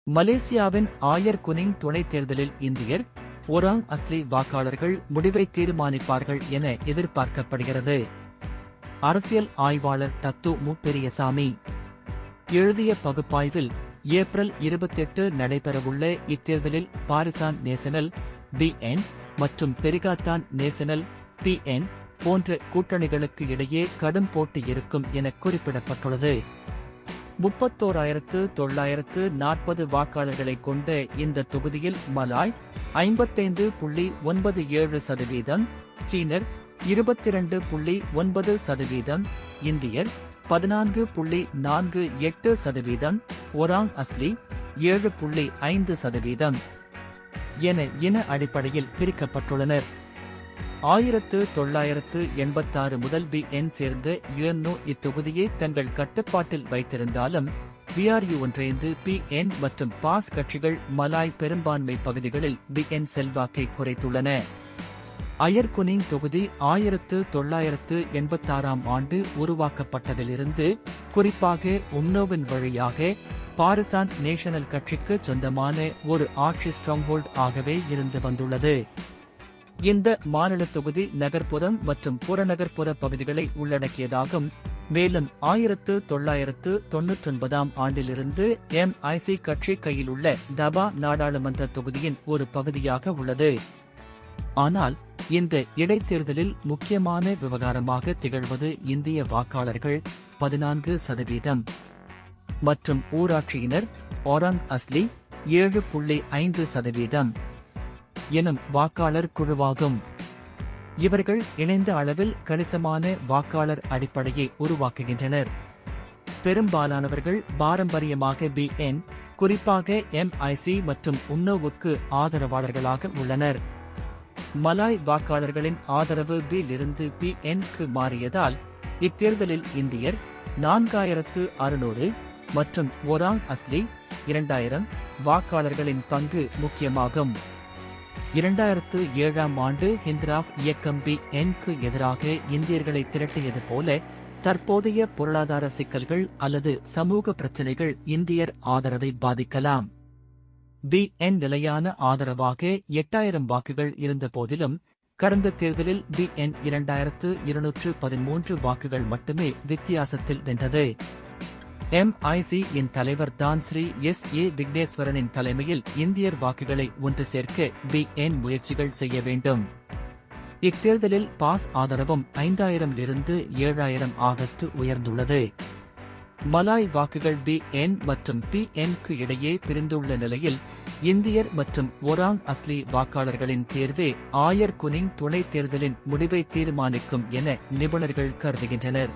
மலேசியாவின் ஆயர் குனிங் துணைத் தேர்தலில் இந்தியர், ஒராங் அஸ்லி வாக்காளர்கள் முடிவை தீர்மானிப்பார்கள் என எதிர்பார்க்கப்படுகிறது. அரசியல் ஆய்வாளர் டத்து மு. பெரியசாமி எழுதிய பகுப்பாய்வில், ஏப்ரல் 28 நடைபெறவுள்ள இத்தேர்தலில் பாரிசான் நேசனல் (BN) மற்றும் பெரிகாத்தான் நேசனல் (PN) போன்ற கூட்டணிகளுக்கு இடையே கடும் போட்டி இருக்கும் என குறிப்பிடப்பட்டுள்ளது. 31,940 வாக்காளர்களை கொண்ட இந்த தொகுதியில் மலாய் 55.97%, சீனர் 22.9%, இந்தியர் 14.48%, ஒராங் அஸ்லி 7.5% என இன அடிப்படையில் பிரிக்கப்பட்டுள்ளனர். 1986 முதல் BN சேர்ந்த UNO இத்தொகுதியை தங்கள் கட்டுப்பாட்டில் வைத்திருந்தாலும், VRU ஒன்றிணைந்து PN மற்றும் பாஸ் கட்சிகள் மலாய் பெரும்பான்மை பகுதிகளில் BN செல்வாக்கை குறைத்துள்ளன. அயர் குனிங் தொகுதி 1986 ஆண்டு உருவாக்கப்பட்டதிலிருந்து, குறிப்பாக UMNOவின் வழியாக பாரிசான் நேஷனல் கட்சிக்கு சொந்தமான ஒரு ஆட்சி ஸ்ட்ராங்ஹோல்ட் ஆகவே இருந்து வந்துள்ளது. இந்த மாநில தொகுதி நகர்ப்புறம் மற்றும் புறநகர்ப்புற பகுதிகளை உள்ளடக்கியதாகும். மேலும் 1999 ஆண்டிலிருந்து MIC கட்சி கையில் உள்ள தபா நாடாளுமன்ற தொகுதியின் ஒரு பகுதியாக உள்ளது. ஆனால் இந்த இடைத்தேர்தலில் முக்கியமான விவகாரமாக திகழ்வது இந்திய வாக்காளர்கள் 14% மற்றும் ஊராட்சியினர் ஒராங் அஸ்லி 7.5% எனும் வாக்காளர் குழுவாகும். இவர்கள் இணைந்த அளவில் கணிசமான வாக்காளர் அடிப்படையை உருவாக்குகின்றனர். பெரும்பாலானவர்கள் பாரம்பரியமாக BN, குறிப்பாக MIC மற்றும் UMNOவுக்கு ஆதரவாளர்களாக உள்ளனர். மலாய் வாக்காளர்களின் ஆதரவு B-லிருந்து PN-க்கு மாறியதால், இத்தேர்தலில் இந்தியர் 4600 மற்றும் ஒராங் அஸ்லி 2000 வாக்காளர்களின் பங்கு முக்கியமாகும். 2007 ஆண்டு ஹிந்த்ராஃப் இயக்கம் BN-க்கு எதிராக இந்தியர்களை திரட்டியது போல, தற்போதைய பொருளாதார சிக்கல்கள் அல்லது சமூக பிரச்சினைகள் இந்தியர் ஆதரவை பாதிக்கலாம். BN நிலையான ஆதரவாக 8000 வாக்குகள் இருந்த போதிலும், கடந்த தேர்தலில் BN 2213 வாக்குகள் மட்டுமே வித்தியாசத்தில் வென்றது. MIC இன் தலைவர் தான் ஸ்ரீ S.A. விக்னேஸ்வரனின் தலைமையில் இந்தியர் வாக்குகளை ஒன்று சேர்க்க BN முயற்சிகள் செய்ய வேண்டும். இத்தேர்தலில் பாஸ் ஆதரவும் 5000 7000 ஆகஸ்ட் உயர்ந்துள்ளது. மலாய் வாக்குகள் BN மற்றும் PN-க்கு இடையே பிரிந்துள்ள நிலையில், இந்தியர் மற்றும் ஒராங் அஸ்லி வாக்காளர்களின் தேர்வே ஆயர் குனிங் துணைத் தேர்தலின் முடிவை தீர்மானிக்கும் என நிபுணர்கள் கருதுகின்றனர்.